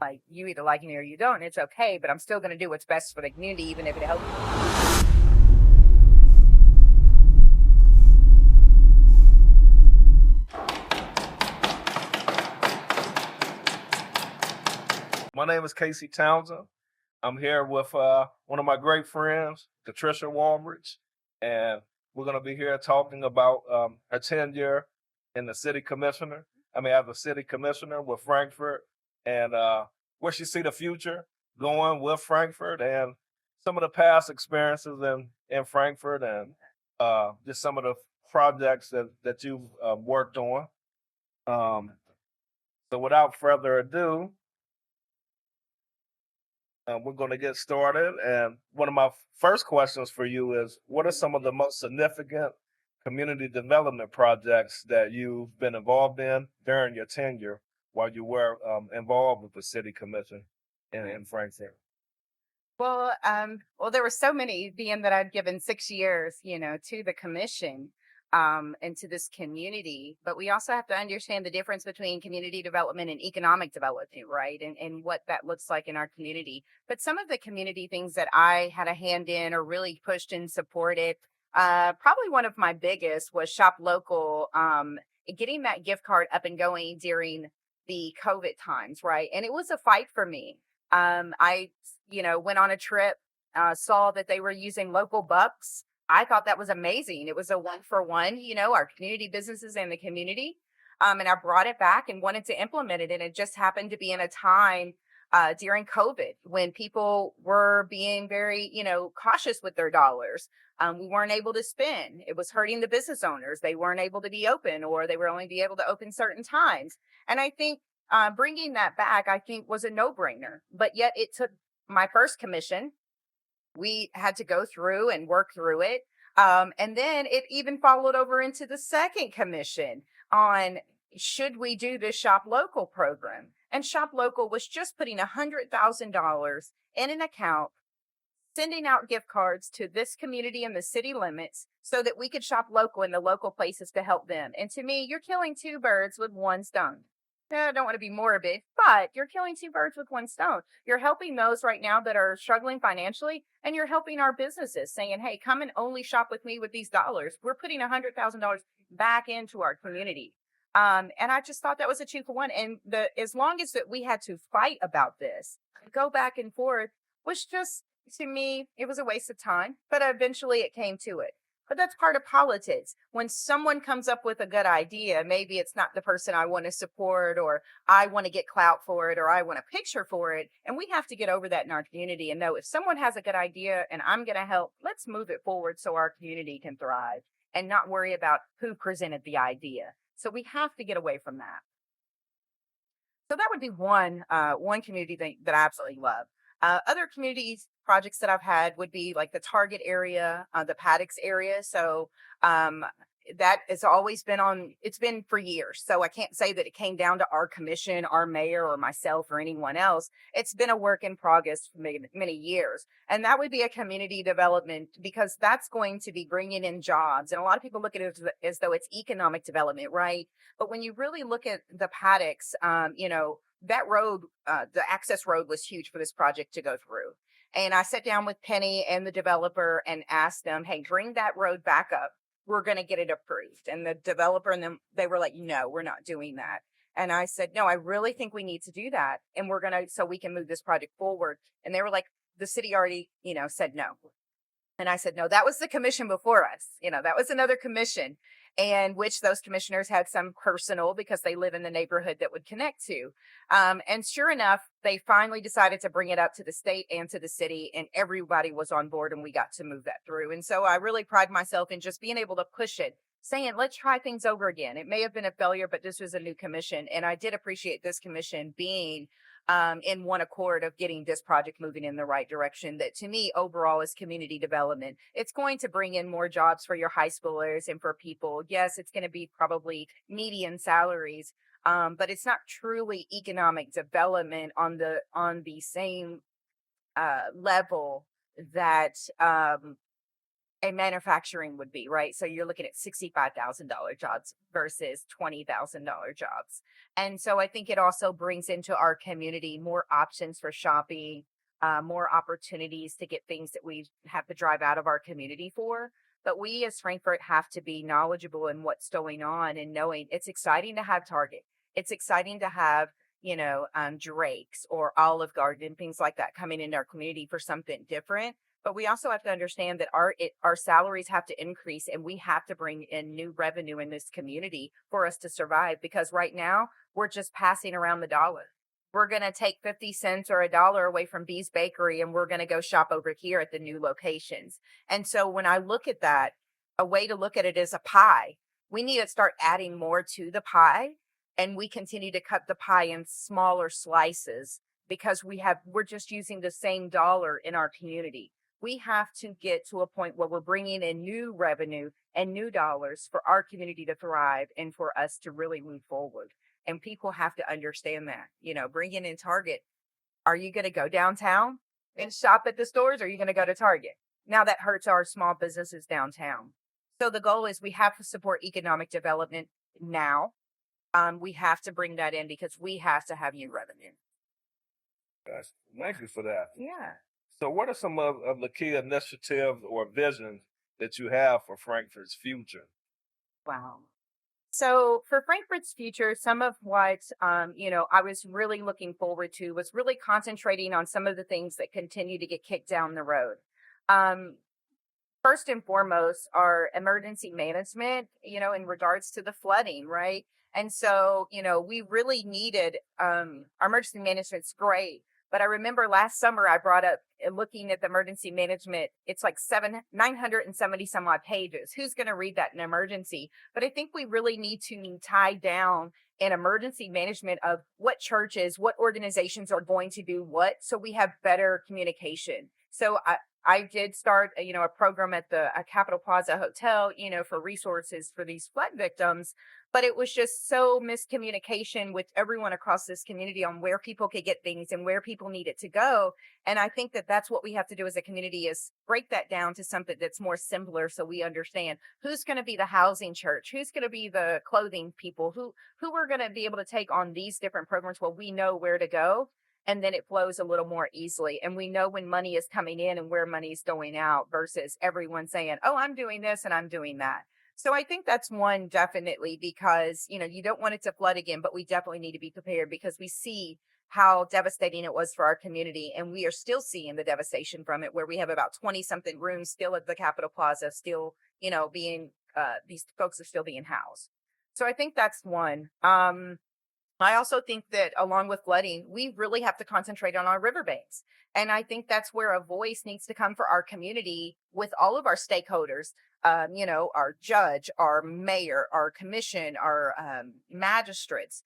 Like, you either like me or you don't, and it's okay, but I'm still going to do what's best for the community, even if it helps. My name is Casey Townsend. I'm here with one of my great friends, Katrisha Waldridge, and we're going to be here talking about her tenure in the city commissioner. As a city commissioner with Frankfurt, and where she see the future going with Frankfurt, and some of the past experiences in Frankfurt, and just some of the projects that you've worked on. Um, so, without further ado, we're going to get started. And one of my first questions for you is, what are some of the most significant community development projects that you've been involved in during your tenure while you were involved with the city commission in Frankfurt? Well, there were so many, being that I'd given 6 years, to the commission, and to this community. But we also have to understand the difference between community development and economic development, right? And what that looks like in our community. But some of the community things that I had a hand in or really pushed and supported, probably one of my biggest was Shop Local, getting that gift card up and going during the COVID times, right? And it was a fight for me. I went on a trip, saw that they were using local bucks. I thought that was amazing. It was a one for one, our community businesses and the community. And I brought it back and wanted to implement it. And it just happened to be in a time during COVID when people were being very, cautious with their dollars. We weren't able to spend. It was hurting the business owners. They weren't able to be open, or they were only be able to open certain times. And I think bringing that back, I think, was a no-brainer. But yet it took my first commission. We had to go through and work through it. And then it even followed over into the second commission on, should we do this Shop Local program? And Shop Local was just putting $100,000 in an account, sending out gift cards to this community in the city limits so that we could shop local in the local places to help them. And to me, you're killing two birds with one stone. I don't want to be morbid, but you're killing two birds with one stone. You're helping those right now that are struggling financially, and you're helping our businesses, saying, hey, come and only shop with me with these dollars. We're putting $100,000 back into our community. And I just thought that was a 2-for-1. And as long as that we had to fight about this, go back and forth, was just, to me, it was a waste of time. But eventually it came to it. But that's part of politics. When someone comes up with a good idea, maybe it's not the person I want to support, or I want to get clout for it, or I want a picture for it. And we have to get over that in our community and know, if someone has a good idea and I'm going to help, let's move it forward so our community can thrive and not worry about who presented the idea. So we have to get away from that. So that would be one community thing that I absolutely love. Other communities projects that I've had would be like the Target area, the Paddocks area. So that has always been on. It's been for years. So I can't say that it came down to our commission, our mayor, or myself, or anyone else. It's been a work in progress for many years, and that would be a community development, because that's going to be bringing in jobs. And a lot of people look at it as though it's economic development, right? But when you really look at the Paddocks, that road, the access road, was huge for this project to go through. And I sat down with Penny and the developer and asked them, hey, bring that road back up. We're going to get it approved. And the developer and them, they were like, no, we're not doing that. And I said, no, I really think we need to do that. And we're going to, so we can move this project forward. And they were like, the city already, said no. And I said, no, that was the commission before us. That was another commission, and which those commissioners had some personal, because they live in the neighborhood, that would connect to. And sure enough, they finally decided to bring it up to the state and to the city, and everybody was on board, and we got to move that through. And so I really pride myself in just being able to push it, saying, let's try things over again. It may have been a failure, but this was a new commission. And I did appreciate this commission being in one accord of getting this project moving in the right direction. That, to me, overall, is community development. It's going to bring in more jobs for your high schoolers and for people. Yes, it's going to be probably median salaries, but it's not truly economic development on the same level that a manufacturing would be, right? So you're looking at $65,000 jobs versus $20,000 jobs. And so I think it also brings into our community more options for shopping, more opportunities to get things that we have to drive out of our community for. But we as Frankfurt have to be knowledgeable in what's going on and knowing it's exciting to have Target. It's exciting to have, Drake's or Olive Garden and things like that coming into our community for something different, but we also have to understand that our salaries have to increase and we have to bring in new revenue in this community for us to survive, because right now we're just passing around the dollar. We're going to take 50 cents or a dollar away from B's Bakery and we're going to go shop over here at the new locations. And so when I look at that, a way to look at it is a pie. We need to start adding more to the pie, and we continue to cut the pie in smaller slices because we're just using the same dollar in our community. We have to get to a point where we're bringing in new revenue and new dollars for our community to thrive and for us to really move forward. And people have to understand that, bringing in Target. Are you going to go downtown and shop at the stores? Or are you going to go to Target? Now that hurts our small businesses downtown. So the goal is we have to support economic development now. We have to bring that in because we have to have new revenue. Guys, thank you for that. Yeah. So, what are some of the key initiatives or visions that you have for Frankfurt's future? Wow. So for Frankfurt's future, some of what I was really looking forward to was really concentrating on some of the things that continue to get kicked down the road. Um, First and foremost, our emergency management, in regards to the flooding, right? And so, we really needed our emergency management's great. But I remember last summer I brought up looking at the emergency management. It's like 970 some odd pages. Who's going to read that in emergency? But I think we really need to tie down an emergency management of what churches, what organizations are going to do what, so we have better communication. So I did start, a program at the Capitol Plaza Hotel, for resources for these flood victims. But it was just so miscommunication with everyone across this community on where people could get things and where people needed to go. And I think that that's what we have to do as a community is break that down to something that's more simpler, so we understand who's going to be the housing church, who's going to be the clothing people, who are going to be able to take on these different programs where we know where to go, and then it flows a little more easily. And we know when money is coming in and where money is going out versus everyone saying, oh, I'm doing this and I'm doing that. So I think that's one definitely, because, you don't want it to flood again, but we definitely need to be prepared because we see how devastating it was for our community. And we are still seeing the devastation from it, where we have about 20 something rooms still at the Capitol Plaza, still, being, these folks are still being housed. So I think that's one. I also think that along with flooding, we really have to concentrate on our riverbanks. And I think that's where a voice needs to come for our community with all of our stakeholders, our judge, our mayor, our commission, our magistrates,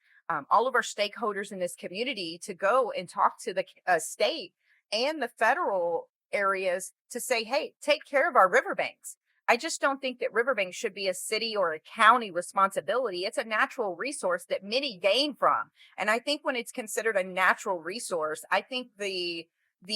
all of our stakeholders in this community to go and talk to the state and the federal areas to say, hey, take care of our riverbanks. I just don't think that riverbanks should be a city or a county responsibility. It's a natural resource that many gain from. And I think when it's considered a natural resource, I think the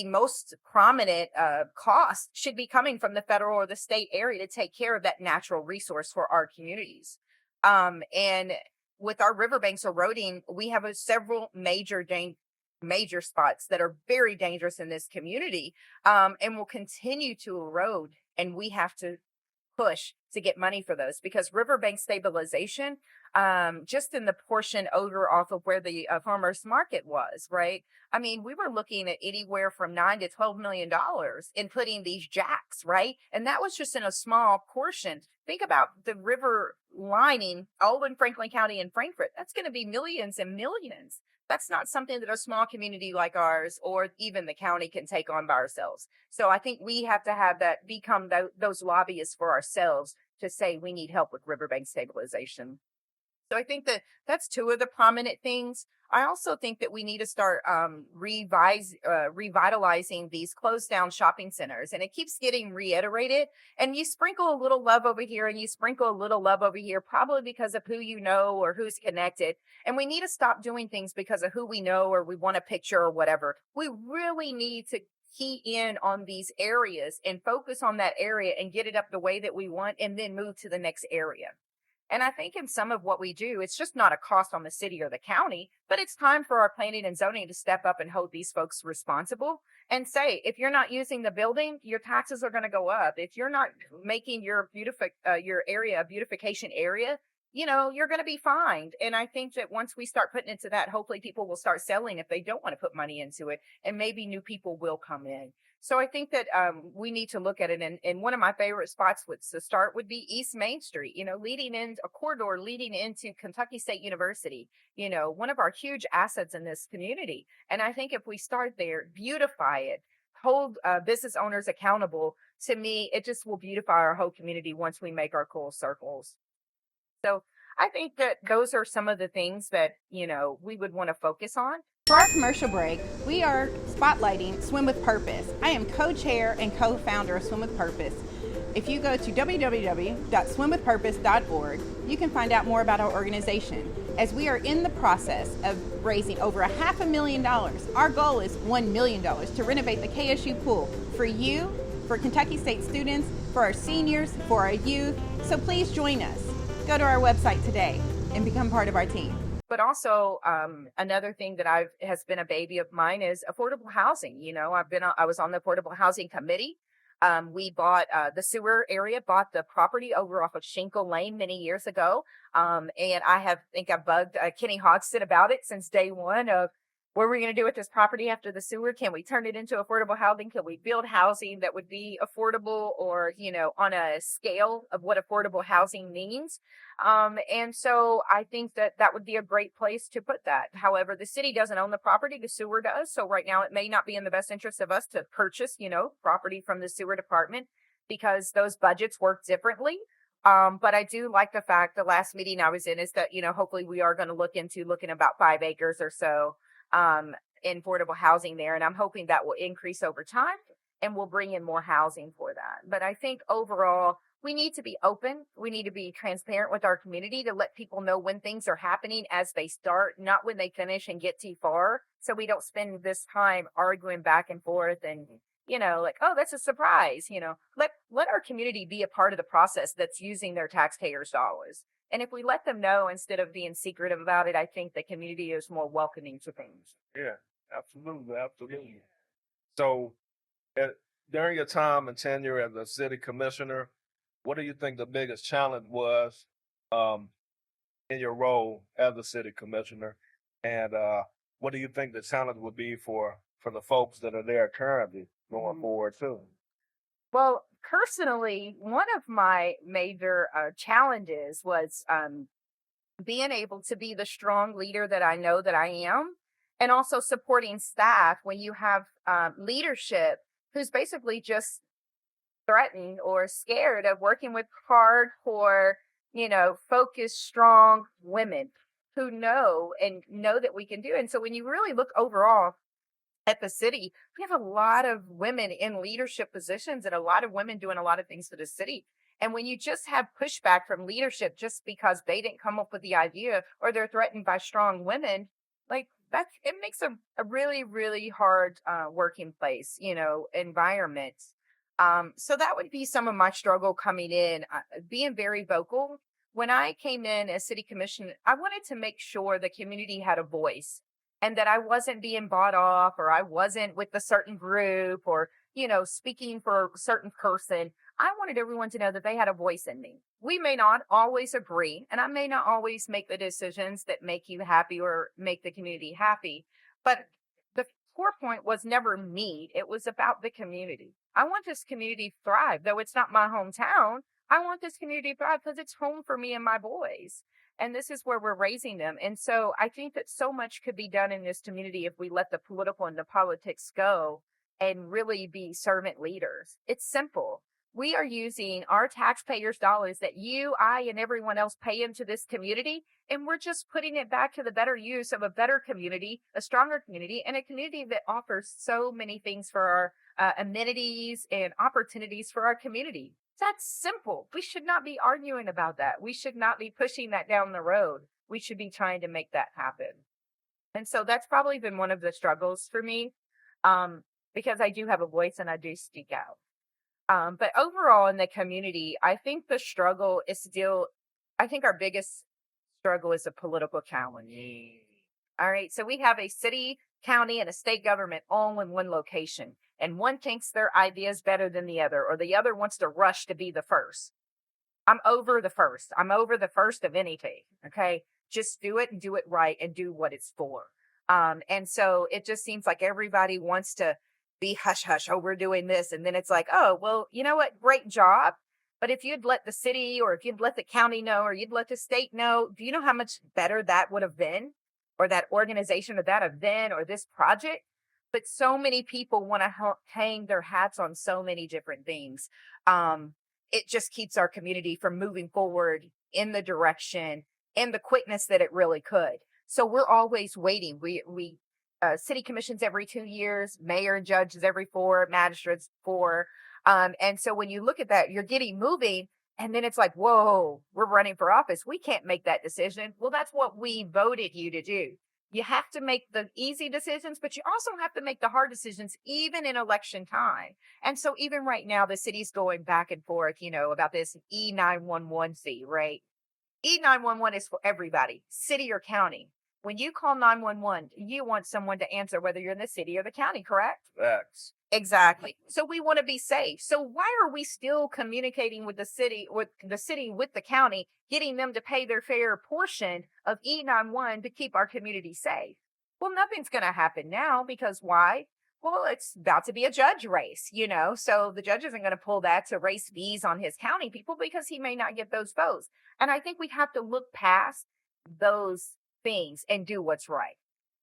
most prominent cost should be coming from the federal or the state area to take care of that natural resource for our communities. And with our riverbanks eroding, we have several major spots that are very dangerous in this community, and will continue to erode. And we have to push to get money for those, because riverbank stabilization, just in the portion over off of where the farmers market was, right? I mean, we were looking at anywhere from $9 to $12 million in putting these jacks, right? And that was just in a small portion. Think about the river lining all in Franklin County and Frankfurt. That's going to be millions and millions. That's not something that a small community like ours or even the county can take on by ourselves. So I think we have to have that become those lobbyists for ourselves to say we need help with riverbank stabilization. So I think that that's two of the prominent things. I also think that we need to start revitalizing these closed down shopping centers. And it keeps getting reiterated. And you sprinkle a little love over here and you sprinkle a little love over here, probably because of who you know or who's connected. And we need to stop doing things because of who we know or we want a picture or whatever. We really need to key in on these areas and focus on that area and get it up the way that we want and then move to the next area. And I think in some of what we do, it's just not a cost on the city or the county, but it's time for our planning and zoning to step up and hold these folks responsible and say, if you're not using the building, your taxes are going to go up. If you're not making your area a beautification area, you're going to be fined. And I think that once we start putting into that, hopefully people will start selling if they don't want to put money into it, and maybe new people will come in. So I think that we need to look at it. And one of my favorite spots to start would be East Main Street, leading in a corridor leading into Kentucky State University, one of our huge assets in this community. And I think if we start there, beautify it, hold business owners accountable, to me, it just will beautify our whole community once we make our cool circles. So I think that those are some of the things that, we would want to focus on. For our commercial break, we are spotlighting Swim with Purpose. I am co-chair and co-founder of Swim with Purpose. If you go to www.swimwithpurpose.org, you can find out more about our organization. As we are in the process of raising over $500,000, our goal is $1 million to renovate the KSU pool for you, for Kentucky State students, for our seniors, for our youth. So please join us. Go to our website today and become part of our team. But also, another thing that has been a baby of mine is affordable housing. I was on the affordable housing committee. We bought the sewer area, bought the property over off of Shinkle Lane many years ago. And I've bugged Kenny Hodgson about it since day one of, what are we going to do with this property after the sewer? Can we turn it into affordable housing? Can we build housing that would be affordable or, on a scale of what affordable housing means? And so I think that would be a great place to put that. However, the city doesn't own the property, the sewer does. So right now it may not be in the best interest of us to purchase, property from the sewer department because those budgets work differently. But I do like the fact the last meeting I was in is that, hopefully we are going to looking about 5 acres or so in affordable housing there. And I'm hoping that will increase over time and we'll bring in more housing for that. But I think overall, we need to be open. We need to be transparent with our community to let people know when things are happening as they start, not when they finish and get too far. So we don't spend this time arguing back and forth and, like, oh, that's a surprise. Let our community be a part of the process that's using their taxpayers' dollars. And if we let them know instead of being secretive about it, I think the community is more welcoming to things. Yeah, absolutely, absolutely. So, during your time and tenure as a city commissioner, what do you think the biggest challenge was in your role as a city commissioner? And what do you think the challenge would be for the folks that are there currently going forward too? Well, personally, one of my major challenges was being able to be the strong leader that I know that I am, and also supporting staff when you have leadership who's basically just threatened or scared of working with hardcore, focused, strong women who know that we can do it. And so when you really look overall at the city, we have a lot of women in leadership positions and a lot of women doing a lot of things for the city. And when you just have pushback from leadership just because they didn't come up with the idea or they're threatened by strong women, like that, it makes a really, really hard working place, environment. So that would be some of my struggle coming in, being very vocal. When I came in as city commissioner, I wanted to make sure the community had a voice and that I wasn't being bought off or I wasn't with a certain group or, speaking for a certain person. I wanted everyone to know that they had a voice in me. We may not always agree, and I may not always make the decisions that make you happy or make the community happy, but the core point was never me. It was about the community. I want this community to thrive, though it's not my hometown. I want this community to thrive because it's home for me and my boys. And this is where we're raising them. And so I think that so much could be done in this community if we let the political and the politics go and really be servant leaders. It's simple. We are using our taxpayers' dollars that you, I, and everyone else pay into this community, and we're just putting it back to the better use of a better community, a stronger community, and a community that offers so many things for our amenities and opportunities for our community. That's simple. We should not be arguing about that. We should not be pushing that down the road. We should be trying to make that happen. And so that's probably been one of the struggles for me. because I do have a voice and I do speak out. But overall in the community, I think the struggle is still, I think our biggest struggle is a political challenge. All right. So we have a city, county, and a state government all in one location. And one thinks their idea is better than the other, or the other wants to rush to be the first. I'm over the first. I'm over the first of anything. Okay. Just do it and do it right and do what it's for. And so it just seems like everybody wants to be hush hush. Oh, we're doing this. And then it's like, oh, well, you know what? Great job. But if you'd let the city or if you'd let the county know or you'd let the state know, do you know how much better that would have been? Or that organization or that event or this project? But so many people want to hang their hats on so many different things. It just keeps our community from moving forward in the direction and the quickness that it really could. So we're always waiting. We city commissions every 2 years, mayor and judges every 4, magistrates 4. And so when you look at that, you're getting moving, and then it's like, whoa, we're running for office. We can't make that decision. Well, that's what we voted you to do. You have to make the easy decisions, but you also have to make the hard decisions, even in election time. And so even right now, the city's going back and forth, about this E911 fee, right? E911 is for everybody, city or county. When you call 911, you want someone to answer whether you're in the city or the county, correct? Facts. Exactly. So we want to be safe. So why are we still communicating with the city, with the county, getting them to pay their fair portion of E91 to keep our community safe? Well, nothing's going to happen now because why? Well, it's about to be a judge race, so the judge isn't going to pull that to raise fees on his county people because he may not get those votes. And I think we have to look past those things and do what's right.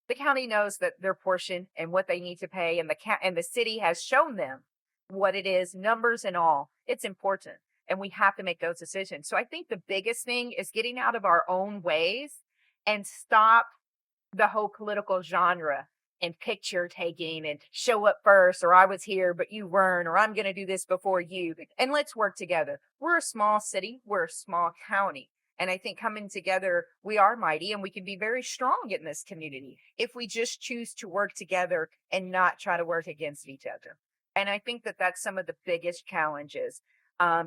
The county knows that their portion and what they need to pay, and the city has shown them what it is, numbers and all. It's important, and we have to make those decisions. So I think the biggest thing is getting out of our own ways and stop the whole political genre and picture taking and show up first, or I was here but you weren't, or I'm going to do this before you, and let's work together. We're a small city, we're a small county. And I think coming together, we are mighty and we can be very strong in this community if we just choose to work together and not try to work against each other. And I think that that's some of the biggest challenges,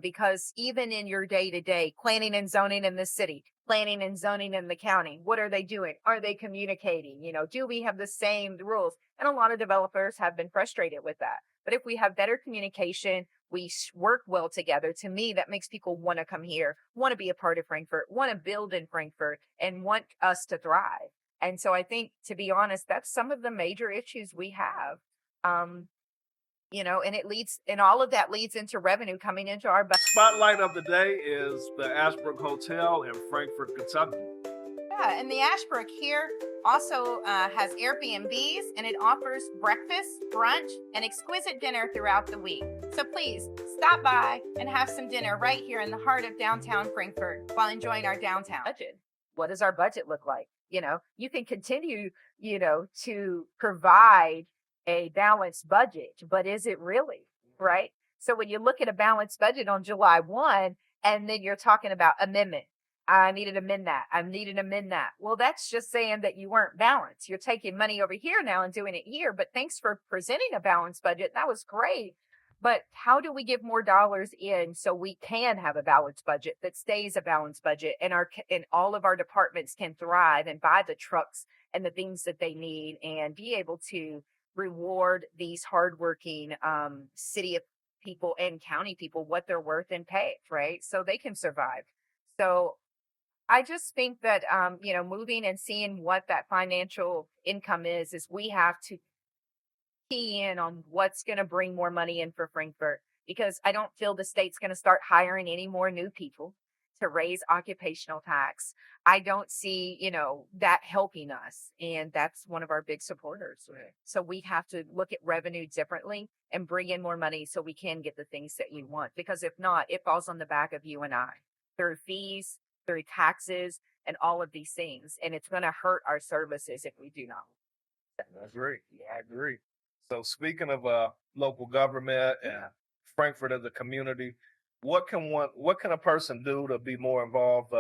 because even in your day-to-day planning and zoning in the city, planning and zoning in the county, what are they doing? Are they communicating? Do we have the same rules? And a lot of developers have been frustrated with that. But if we have better communication, we work well together. To me, that makes people want to come here, want to be a part of Frankfort, want to build in Frankfort, and want us to thrive. And so I think, to be honest, that's some of the major issues we have. And all of that leads into revenue coming into our budget. Spotlight of the day is the Ashbrook Hotel in Frankfort, Kentucky. Yeah, and the Ashbrook here also has Airbnbs, and it offers breakfast, brunch, and exquisite dinner throughout the week. So please stop by and have some dinner right here in the heart of downtown Frankfort while enjoying our downtown budget. What does our budget look like? You can continue, to provide a balanced budget, but is it really, right? So when you look at a balanced budget on July 1, and then you're talking about amendment, I need to amend that. I need to amend that. Well, that's just saying that you weren't balanced. You're taking money over here now and doing it here, but thanks for presenting a balanced budget. That was great. But how do we give more dollars in so we can have a balanced budget that stays a balanced budget, and all of our departments can thrive and buy the trucks and the things that they need and be able to reward these hardworking city people and county people what they're worth and pay, right? So they can survive. So I just think that, moving and seeing what that financial income is we have to key in on what's going to bring more money in for Frankfort, because I don't feel the state's going to start hiring any more new people to raise occupational tax. I don't see, that helping us. And that's one of our big supporters. Right. So we have to look at revenue differently and bring in more money so we can get the things that we want. Because if not, it falls on the back of you and I through fees, through taxes, and all of these things. And it's going to hurt our services if we do not. I agree. Yeah, I agree. So speaking of local government and Frankfort as a community, what can a person do to be more involved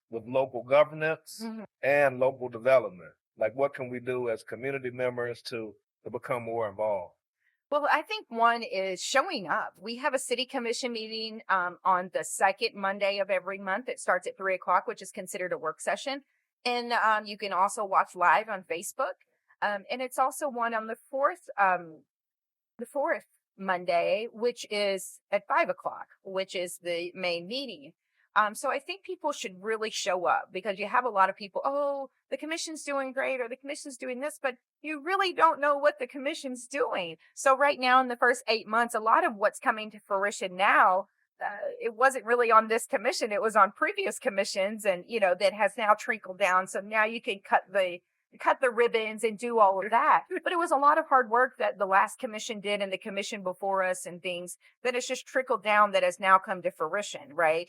with local governance and local development? Like, what can we do as community members to become more involved? Well, I think one is showing up. We have a city commission meeting on the second Monday of every month. It starts at 3 o'clock, which is considered a work session. And you can also watch live on Facebook. And it's also one on the fourth Monday, which is at 5 o'clock, which is the main meeting. So I think people should really show up because you have a lot of people, oh, the commission's doing great or the commission's doing this, but you really don't know what the commission's doing. So right now in the first 8 months, a lot of what's coming to fruition now, it wasn't really on this commission. It was on previous commissions and, that has now trickled down. So now you can cut the ribbons and do all of that. But it was a lot of hard work that the last commission did and the commission before us and things that has just trickled down that has now come to fruition, right?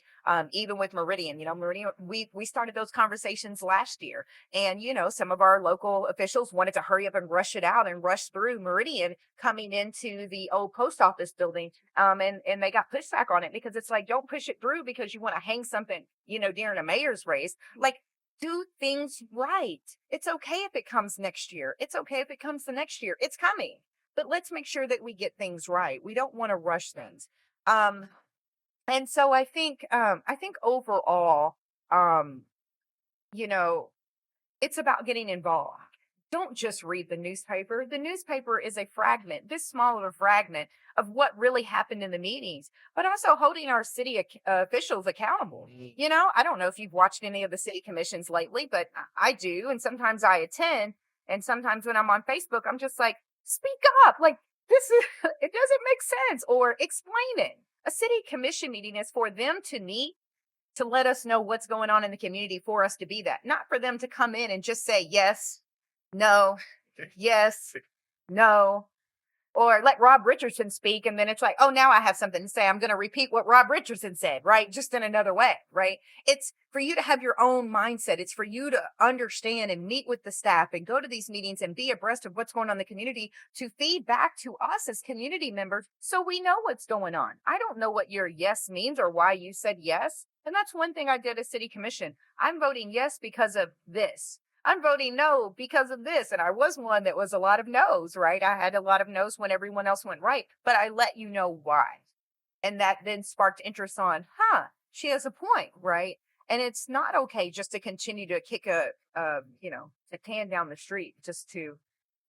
Even with Meridian, Meridian, we started those conversations last year. And, some of our local officials wanted to hurry up and rush it out and rush through Meridian coming into the old post office building. And they got pushback on it because it's like, don't push it through because you want to hang something, during a mayor's race. Like, do things right. It's okay if it comes next year. It's okay if it comes the next year. It's coming. But let's make sure that we get things right. We don't want to rush things. And so I think overall, um, you know, it's about getting involved. Don't just read the newspaper. The newspaper is a fragment, this small of a fragment of what really happened in the meetings, but also holding our city officials accountable. I don't know if you've watched any of the city commissions lately, but I do. And sometimes I attend. And sometimes when I'm on Facebook, I'm just like, speak up. Like, this is, it doesn't make sense or explain it. A city commission meeting is for them to meet to let us know what's going on in the community for us to be that, not for them to come in and just say yes, no, yes, no, or let Rob Richardson speak. And then it's like, oh, now I have something to say. I'm going to repeat what Rob Richardson said, right? Just in another way, right? It's for you to have your own mindset. It's for you to understand and meet with the staff and go to these meetings and be abreast of what's going on in the community to feed back to us as community members so we know what's going on. I don't know what your yes means or why you said yes. And that's one thing I did as city commission. I'm voting yes because of this. I'm voting no because of this. And I was one that was a lot of no's, right? I had a lot of no's when everyone else went right, but I let you know why. And that then sparked interest on, she has a point, right? And it's not okay just to continue to kick a can down the street just to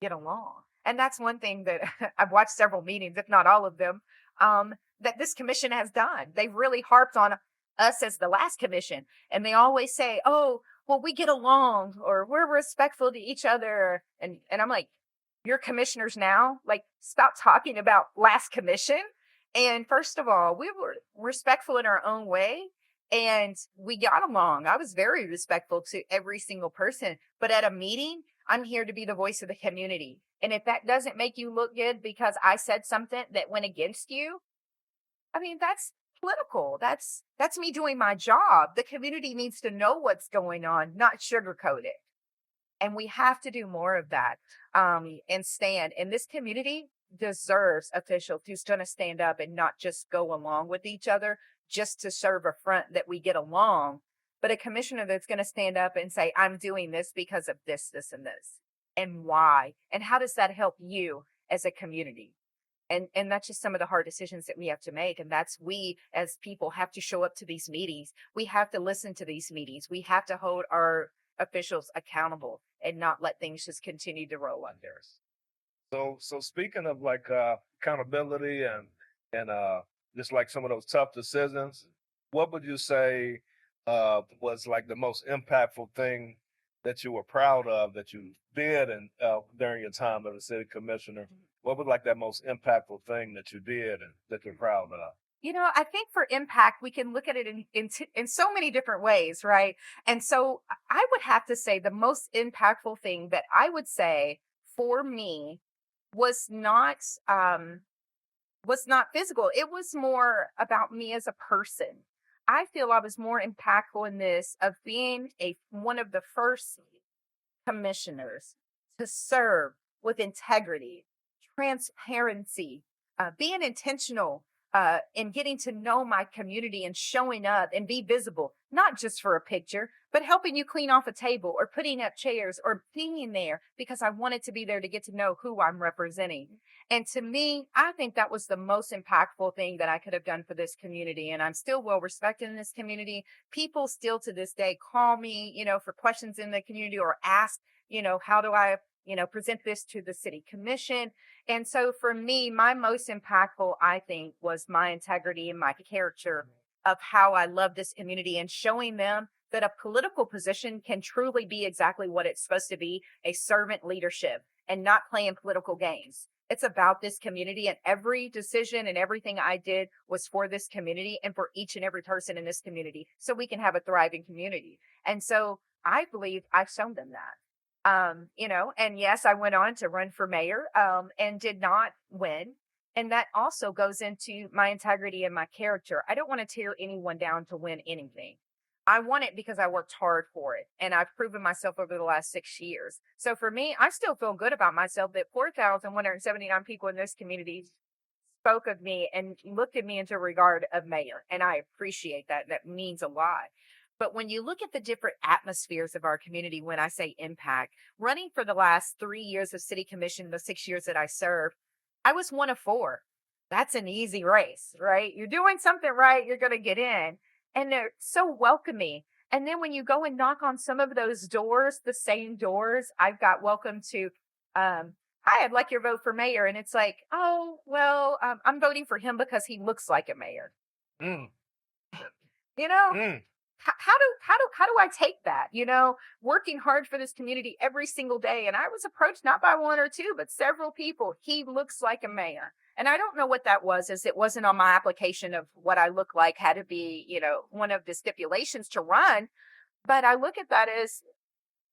get along. And that's one thing that I've watched several meetings, if not all of them, that this commission has done. They've really harped on us as the last commission. And they always say, oh, well, we get along or we're respectful to each other. And I'm like, you're commissioners now? Like, stop talking about last commission. And first of all, we were respectful in our own way and we got along. I was very respectful to every single person. But at a meeting, I'm here to be the voice of the community. And if that doesn't make you look good because I said something that went against you, I mean, that's political. That's me doing my job. The community needs to know what's going on, not sugarcoat it. And we have to do more of that and stand. And this community deserves officials who's going to stand up and not just go along with each other just to serve a front that we get along, but a commissioner that's going to stand up and say, I'm doing this because of this, this, and this, and why, and how does that help you as a community? And that's just some of the hard decisions that we have to make. And that's we as people have to show up to these meetings. We have to listen to these meetings. We have to hold our officials accountable and not let things just continue to roll under. So speaking of like accountability and just like some of those tough decisions, what would you say was like the most impactful thing that you were proud of that you did and during your time as a city commissioner? What was like that most impactful thing that you did and that you're proud of? I think for impact, we can look at it in so many different ways, right? And so I would have to say the most impactful thing that I would say for me was not physical. It was more about me as a person. I feel I was more impactful in this of being one of the first commissioners to serve with integrity, transparency, being intentional in getting to know my community and showing up and be visible, not just for a picture, but helping you clean off a table or putting up chairs or being there because I wanted to be there to get to know who I'm representing. And to me, I think that was the most impactful thing that I could have done for this community. And I'm still well respected in this community. People still to this day call me, for questions in the community or ask, how do I, present this to the city commission? And so for me, my most impactful, I think, was my integrity and my character of how I love this community and showing them that a political position can truly be exactly what it's supposed to be, a servant leadership and not playing political games. It's about this community, and every decision and everything I did was for this community and for each and every person in this community so we can have a thriving community. And so I believe I've shown them that. And yes, I went on to run for mayor, and did not win. And that also goes into my integrity and my character. I don't want to tear anyone down to win anything. I won it because I worked hard for it. And I've proven myself over the last 6 years. So for me, I still feel good about myself that 4,179 people in this community spoke of me and looked at me into regard of mayor. And I appreciate that. That means a lot. But when you look at the different atmospheres of our community, when I say impact, running for the last 3 years of city commission, the 6 years that I served, I was one of four. That's an easy race, right? You're doing something right, you're going to get in. And they're so welcoming. And then when you go and knock on some of those doors, the same doors, I've got welcome to, hi, I'd like your vote for mayor. And it's like, oh, well, I'm voting for him because he looks like a mayor. Mm, You know, mm. how do I take that? Working hard for this community every single day. And I was approached not by one or two, but several people. He looks like a mayor. And I don't know what that was, as it wasn't on my application of what I look like, had to be, one of the stipulations to run. But I look at that as,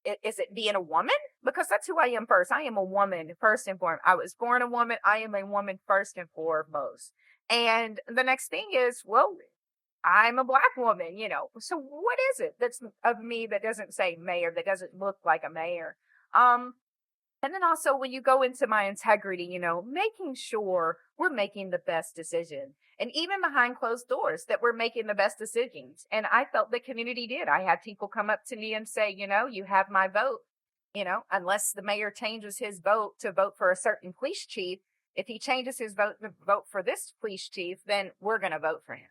is it being a woman? Because that's who I am first. I am a woman first and foremost. I was born a woman. I am a woman first and foremost. And the next thing is, well, I'm a Black woman, So what is it that's of me that doesn't say mayor, that doesn't look like a mayor? And then also when you go into my integrity, making sure we're making the best decision. And even behind closed doors, that we're making the best decisions. And I felt the community did. I had people come up to me and say, you have my vote. Unless the mayor changes his vote to vote for a certain police chief, if he changes his vote to vote for this police chief, then we're going to vote for him.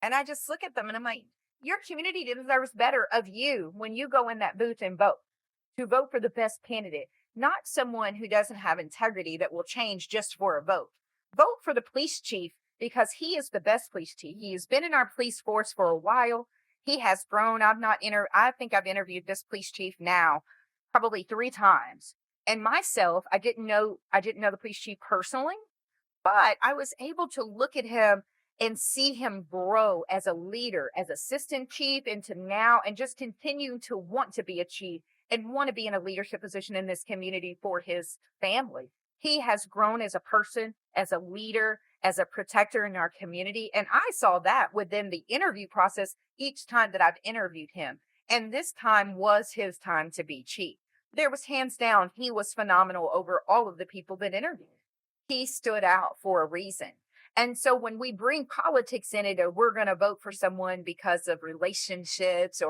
And I just look at them and I'm like, your community deserves better of you when you go in that booth and vote, to vote for the best candidate, not someone who doesn't have integrity that will change just for a vote. Vote for the police chief because he is the best police chief. He has been in our police force for a while. He has grown. I think I've interviewed this police chief now probably 3 times. And myself, I didn't know the police chief personally, but I was able to look at him and see him grow as a leader, as assistant chief, into now, and just continue to want to be a chief and want to be in a leadership position in this community for his family. He has grown as a person, as a leader, as a protector in our community. And I saw that within the interview process each time that I've interviewed him. And this time was his time to be chief. There was hands down, he was phenomenal over all of the people that interviewed. He stood out for a reason. And so when we bring politics in it, or we're going to vote for someone because of relationships,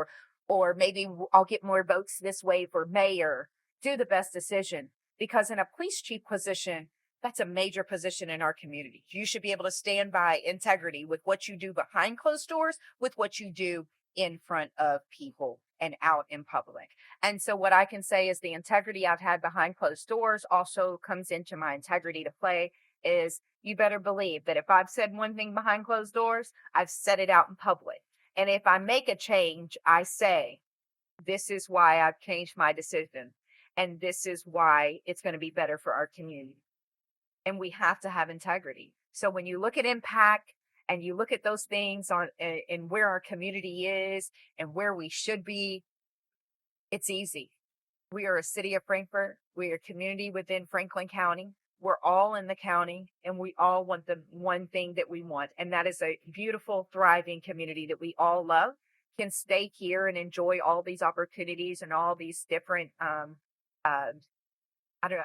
or maybe I'll get more votes this way for mayor, do the best decision. Because in a police chief position, that's a major position in our community. You should be able to stand by integrity with what you do behind closed doors, with what you do in front of people and out in public. And so what I can say is the integrity I've had behind closed doors also comes into my integrity to play. Is you better believe that if I've said one thing behind closed doors, I've said it out in public. And if I make a change, I say, this is why I've changed my decision. And this is why it's going to be better for our community. And we have to have integrity. So when you look at impact and you look at those things and where our community is and where we should be, it's easy. We are a city of Frankfort. We are a community within Franklin County. We're all in the county, and we all want the one thing that we want. And that is a beautiful, thriving community that we all love, can stay here and enjoy all these opportunities and all these different,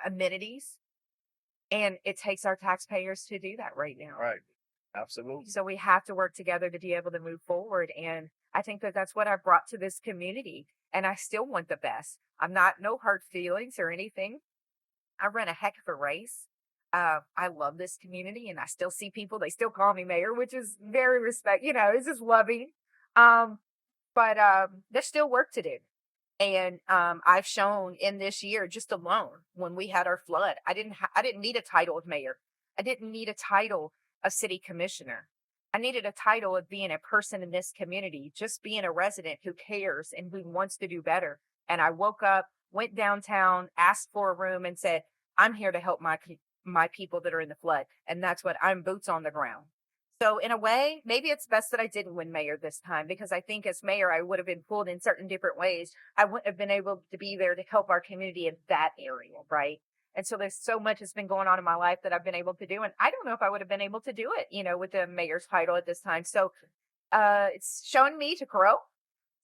amenities. And it takes our taxpayers to do that right now. Right. Absolutely. So we have to work together to be able to move forward. And I think that that's what I brought to this community. And I still want the best. I'm not, no hard feelings or anything. I ran a heck of a race. I love this community and I still see people, they still call me mayor, which is very it's just loving. Um, but there's still work to do. And I've shown in this year just alone when we had our flood, I didn't need a title of mayor. I didn't need a title of city commissioner. I needed a title of being a person in this community, just being a resident who cares and who wants to do better. And I woke up, went downtown, asked for a room, and said, "I'm here to help my people that are in the flood." And that's what I'm, boots on the ground. So in a way, maybe it's best that I didn't win mayor this time, because I think as mayor, I would have been pulled in certain different ways. I wouldn't have been able to be there to help our community in that area, right? And so there's so much that's been going on in my life that I've been able to do. And I don't know if I would have been able to do it, with the mayor's title at this time. So it's showing me to grow,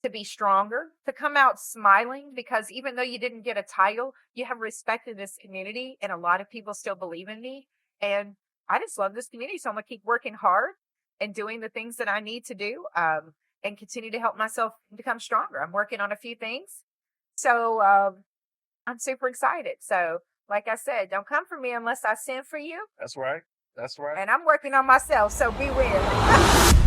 to be stronger, to come out smiling, because even though you didn't get a title, you have respect in this community and a lot of people still believe in me. And I just love this community. So I'm going to keep working hard and doing the things that I need to do, and continue to help myself become stronger. I'm working on a few things. So I'm super excited. So like I said, don't come for me unless I send for you. That's right. That's right. And I'm working on myself. So beware.